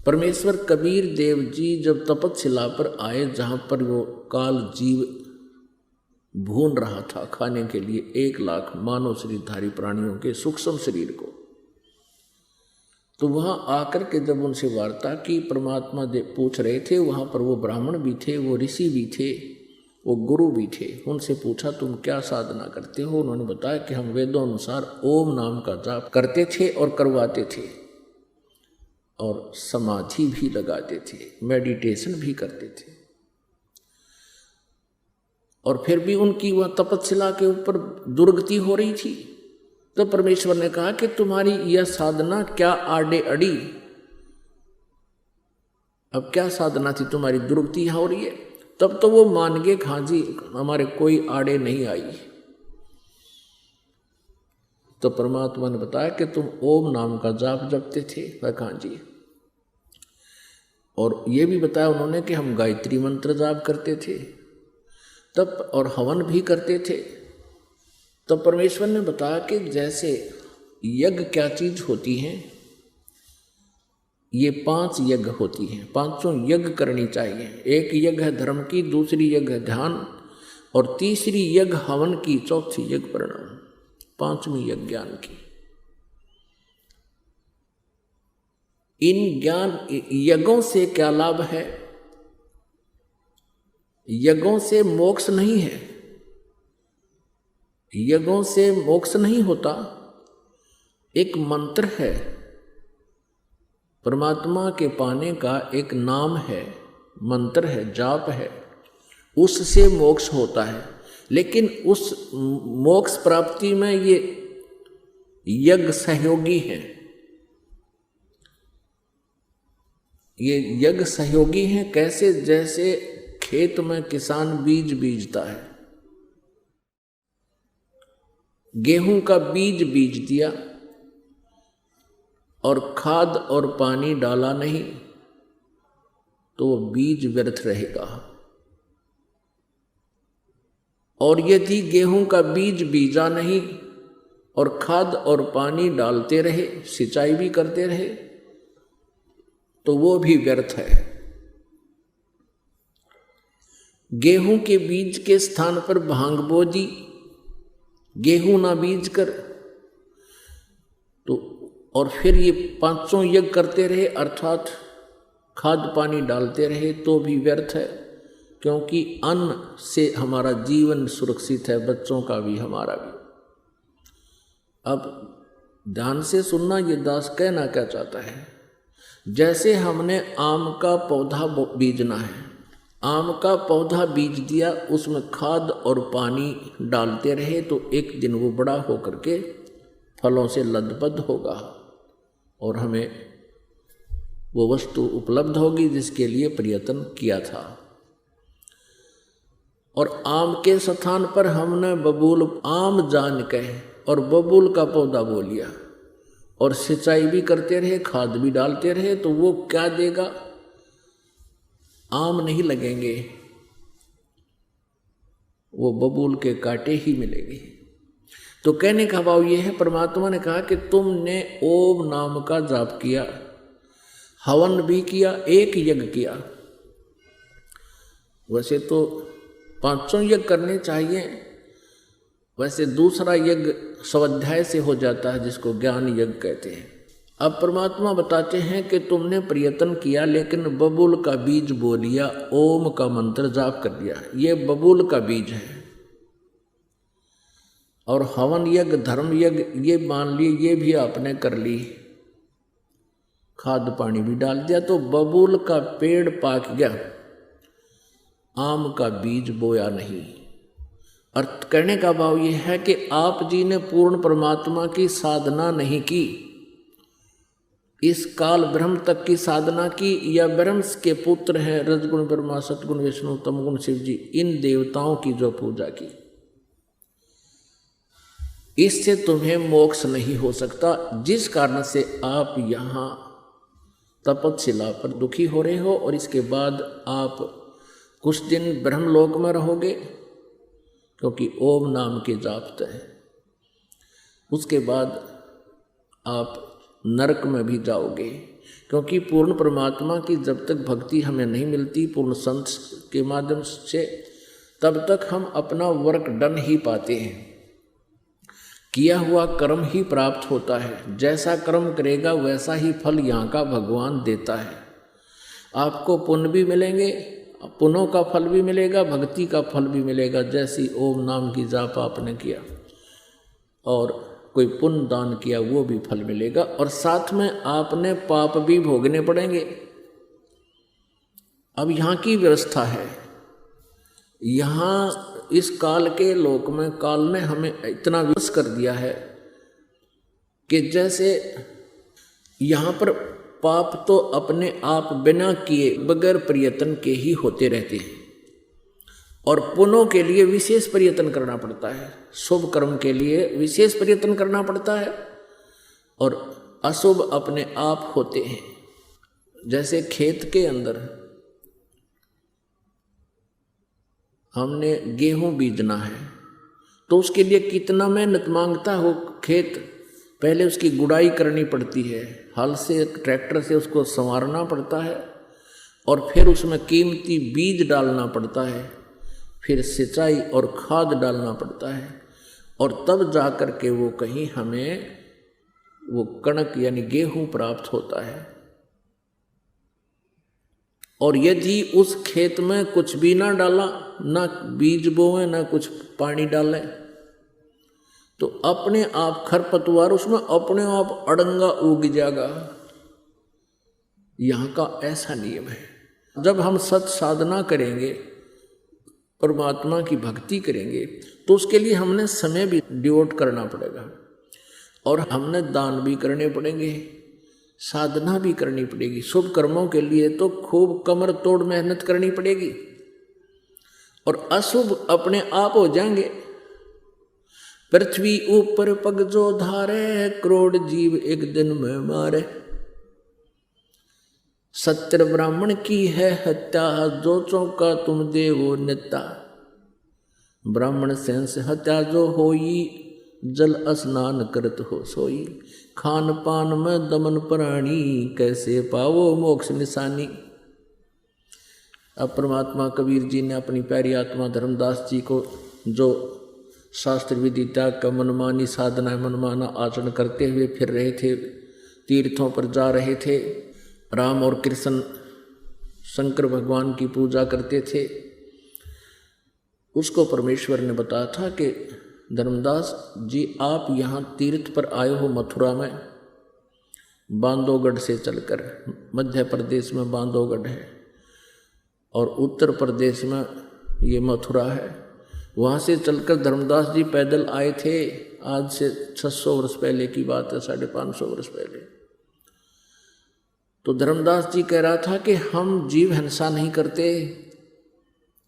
परमेश्वर कबीर देव जी जब तपतशिला पर आए, जहाँ पर वो काल जीव भून रहा था खाने के लिए 1 लाख मानव शरीरधारी प्राणियों के सूक्ष्म शरीर को, तो वहाँ आकर के जब उनसे वार्ता की, परमात्मा पूछ रहे थे, वहाँ पर वो ब्राह्मण भी थे, वो ऋषि भी थे, वो गुरु भी थे। उनसे पूछा तुम क्या साधना करते हो? उन्होंने बताया कि हम वेदों अनुसार ओम नाम का जाप करते थे और करवाते थे, और समाधि भी लगाते थे, मेडिटेशन भी करते थे, और फिर भी उनकी वह तपस्या के ऊपर दुर्गति हो रही थी। तो परमेश्वर ने कहा कि तुम्हारी यह साधना क्या आड़े अड़ी, अब क्या साधना थी, तुम्हारी दुर्गति यहाँ हो रही है। तब तो वो मान गए, हाँ जी हमारे कोई आड़े नहीं आई। तो परमात्मा ने बताया कि तुम ओम नाम का जाप जपते थे। वह कहाँ जी, और ये भी बताया उन्होंने कि हम गायत्री मंत्र जाप करते थे तब, और हवन भी करते थे। तो परमेश्वर ने बताया कि जैसे यज्ञ क्या चीज होती हैं, ये 5 यज्ञ होती हैं, 5 यज्ञ करनी चाहिए। एक यज्ञ है धर्म की, दूसरी यज्ञ है ध्यान, और तीसरी यज्ञ हवन की, चौथी यज्ञ प्रणाम, 5वीं यज्ञ ज्ञान की। इन ज्ञान यज्ञों से क्या लाभ है? यज्ञों से मोक्ष नहीं है, यज्ञों से मोक्ष नहीं होता। एक मंत्र है, परमात्मा के पाने का एक नाम है, मंत्र है, जाप है, उससे मोक्ष होता है। लेकिन उस मोक्ष प्राप्ति में ये यज्ञ सहयोगी हैं, ये यज्ञ सहयोगी हैं। कैसे? जैसे खेत में किसान बीज बीजता है, गेहूं का बीज बीज दिया और खाद और पानी डाला नहीं, तो वो बीज व्यर्थ रहेगा। और यदि गेहूं का बीज बीजा नहीं और खाद और पानी डालते रहे, सिंचाई भी करते रहे, तो वो भी व्यर्थ है। गेहूं के बीज के स्थान पर भांग बो दी, गेहूं ना बीज कर, तो और फिर ये 5 यज्ञ करते रहे, अर्थात खाद पानी डालते रहे, तो भी व्यर्थ है। क्योंकि अन्न से हमारा जीवन सुरक्षित है, बच्चों का भी हमारा भी। अब ध्यान से सुनना, ये दास कहना क्या चाहता है। जैसे हमने आम का पौधा बीजना है, आम का पौधा बीज दिया, उसमें खाद और पानी डालते रहे, तो एक दिन वो बड़ा होकर के फलों से लदबद होगा और हमें वो वस्तु उपलब्ध होगी जिसके लिए प्रयत्न किया था। और आम के स्थान पर हमने बबूल आम जान कहे और बबूल का पौधा बो लिया और सिंचाई भी करते रहे, खाद भी डालते रहे, तो वो क्या देगा? आम नहीं लगेंगे, वो बबूल के कांटे ही मिलेंगे। तो कहने का भाव ये है, परमात्मा ने कहा कि तुमने ओम नाम का जाप किया, हवन भी किया, एक यज्ञ किया। वैसे तो 5 यज्ञ करने चाहिए, वैसे दूसरा यज्ञ स्वाध्याय से हो जाता है, जिसको ज्ञान यज्ञ कहते हैं। अब परमात्मा बताते हैं कि तुमने प्रयत्न किया, लेकिन बबूल का बीज बो लिया, ओम का मंत्र जाप कर दिया, ये बबूल का बीज है। और हवन यज्ञ, धर्म यज्ञ, ये मान लिए, ये भी आपने कर ली, खाद पानी भी डाल दिया, तो बबूल का पेड़ पाक गया, आम का बीज बोया नहीं। अर्थ करने का भाव यह है कि आप जी ने पूर्ण परमात्मा की साधना नहीं की, इस काल ब्रह्म तक की साधना की, या ब्रह्म के पुत्र हैं रजगुण ब्रह्मा, सतगुण विष्णु, तमगुण शिव जी, इन देवताओं की जो पूजा की, इससे तुम्हें मोक्ष नहीं हो सकता। जिस कारण से आप यहाँ तपस्या पर दुखी हो रहे हो, और इसके बाद आप कुछ दिन ब्रह्मलोक में रहोगे, क्योंकि ओम नाम के जाप है। उसके बाद आप नरक में भी जाओगे, क्योंकि पूर्ण परमात्मा की जब तक भक्ति हमें नहीं मिलती पूर्ण संत के माध्यम से, तब तक हम अपना वर्क डन ही पाते हैं, किया हुआ कर्म ही प्राप्त होता है। जैसा कर्म करेगा वैसा ही फल यहाँ का भगवान देता है। आपको पुण्य भी मिलेंगे, पुण्यों का फल भी मिलेगा, भक्ति का फल भी मिलेगा। जैसी ओम नाम की जाप आपने किया और कोई पुण्य दान किया वो भी फल मिलेगा, और साथ में आपने पाप भी भोगने पड़ेंगे। अब यहाँ की व्यवस्था है, यहाँ इस काल के लोक में काल ने हमें इतना विवश कर दिया है कि जैसे यहाँ पर पाप तो अपने आप बिना किए बगैर प्रयत्न के ही होते रहते हैं, और पुण्यों के लिए विशेष प्रयत्न करना पड़ता है, शुभ कर्म के लिए विशेष प्रयत्न करना पड़ता है, और अशुभ अपने आप होते हैं। जैसे खेत के अंदर हमने गेहूं बीजना है तो उसके लिए कितना मेहनत मांगता हो खेत। पहले उसकी गुड़ाई करनी पड़ती है, हल से ट्रैक्टर से उसको संवारना पड़ता है, और फिर उसमें कीमती बीज डालना पड़ता है, फिर सिंचाई और खाद डालना पड़ता है, और तब जा कर के वो कहीं हमें वो कणक यानी गेहूं प्राप्त होता है। और यदि उस खेत में कुछ भी ना डाला, ना बीज बोए ना कुछ पानी डाले, तो अपने आप खरपतवार उसमें अपने आप अड़ंगा उग जाएगा। यहाँ का ऐसा नियम है। जब हम सत साधना करेंगे, परमात्मा की भक्ति करेंगे, तो उसके लिए हमने समय भी डिवोट करना पड़ेगा, और हमने दान भी करने पड़ेंगे, साधना भी करनी पड़ेगी। शुभ कर्मों के लिए तो खूब कमर तोड़ मेहनत करनी पड़ेगी, और अशुभ अपने आप हो जाएंगे। पृथ्वी ऊपर पग जो धारे, करोड़ जीव एक दिन में मारे। सत्य ब्राह्मण की है हत्या, जो चौका तुम देवो नेता। ब्राह्मण सेंस हत्या जो होई, जल स्नान करत हो सोई। खान पान में दमन प्राणी, कैसे पावो मोक्ष निशानी। अब परमात्मा कबीर जी ने अपनी प्यारी आत्मा धर्मदास जी को, जो शास्त्र विधि त्याग का मनमानी साधना मनमाना आचरण करते हुए फिर रहे थे, तीर्थों पर जा रहे थे, राम और कृष्ण शंकर भगवान की पूजा करते थे, उसको परमेश्वर ने बताया था कि धर्मदास जी आप यहाँ तीर्थ पर आए हो मथुरा में, बांधवगढ़ से चलकर। मध्य प्रदेश में बांधवगढ़ है और उत्तर प्रदेश में ये मथुरा है। वहाँ से चलकर धर्मदास जी पैदल आए थे। आज से 600 वर्ष पहले की बात है, 550 वर्ष पहले। तो धर्मदास जी कह रहा था कि हम जीव हिंसा नहीं करते,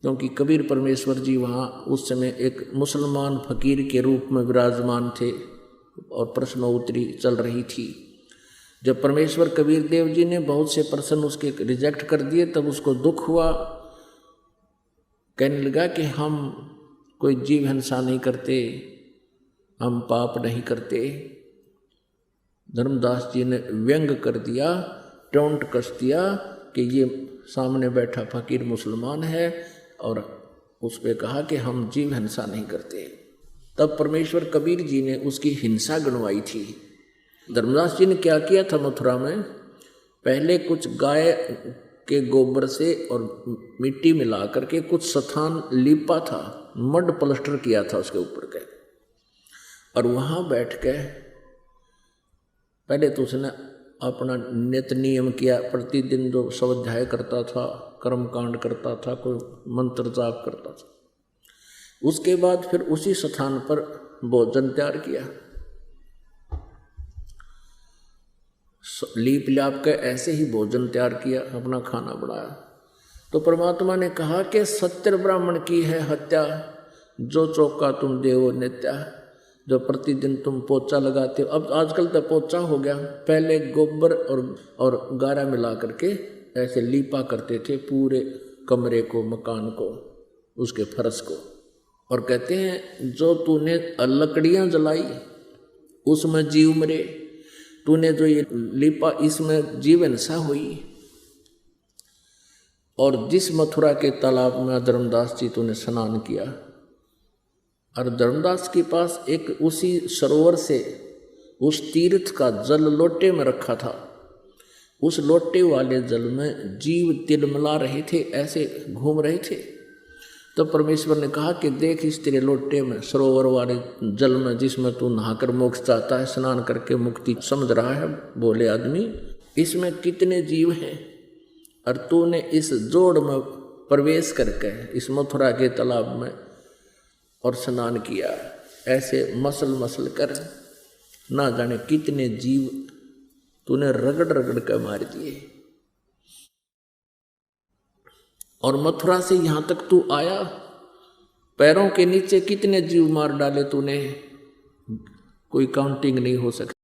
क्योंकि कबीर परमेश्वर जी वहाँ उस समय एक मुसलमान फकीर के रूप में विराजमान थे और प्रश्नोत्तरी चल रही थी। जब परमेश्वर कबीर देव जी ने बहुत से प्रश्न उसके रिजेक्ट कर दिए, तब उसको दुख हुआ, कहने लगा कि हम कोई जीव हिंसा नहीं करते, हम पाप नहीं करते। धर्मदास जी ने व्यंग कर दिया, टोंट कस दिया कि ये सामने बैठा फकीर मुसलमान है, और उस पर कहा कि हम जीव हिंसा नहीं करते। तब परमेश्वर कबीर जी ने उसकी हिंसा गणवाई थी। धर्मदास जी ने क्या किया था मथुरा में, पहले कुछ गाय के गोबर से और मिट्टी मिला करके कुछ स्थान लीपा था, मड प्लास्टर किया था उसके ऊपर के, और वहाँ बैठ के पहले तो उसने अपना नित्य नियम किया, प्रतिदिन जो स्वाध्याय करता था, कर्म कांड करता था, कोई मंत्र जाप करता था। उसके बाद फिर उसी स्थान पर भोजन तैयार किया, लीप लाप के ऐसे ही भोजन तैयार किया, अपना खाना बनाया। तो परमात्मा ने कहा कि सत्य ब्राह्मण की है हत्या, जो चौका तुम देवो नित्या। जो प्रतिदिन तुम पोचा लगाते हो, अब आजकल तो पोचा हो गया, पहले गोबर और गारा मिला करके ऐसे लीपा करते थे पूरे कमरे को, मकान को, उसके फर्श को। और कहते हैं जो तूने लकड़ियाँ जलाई उसमें जीव मरे, तूने जो ये लिपा इसमें जीवन सा हुई। और जिस मथुरा के तालाब में धर्मदास जी तूने स्नान किया, और धर्मदास के पास एक उसी सरोवर से उस तीर्थ का जल लोटे में रखा था, उस लोटे वाले जल में जीव तिलमिला रहे थे, ऐसे घूम रहे थे। तो परमेश्वर ने कहा कि देख इस तेरे लोटे में, सरोवर वाले जल में जिसमें तू नहाकर मोक्ष चाहता है, स्नान करके मुक्ति समझ रहा है बोले आदमी, इसमें कितने जीव हैं, और तूने इस जोड़ में प्रवेश करके इस मथुरा के तालाब में और स्नान किया। ऐसे मसल मसल कर ना जाने कितने जीव तूने रगड़ रगड़ कर मार दिए। और मथुरा से यहाँ तक तू आया, पैरों के नीचे कितने जीव मार डाले तूने, कोई काउंटिंग नहीं हो सकती।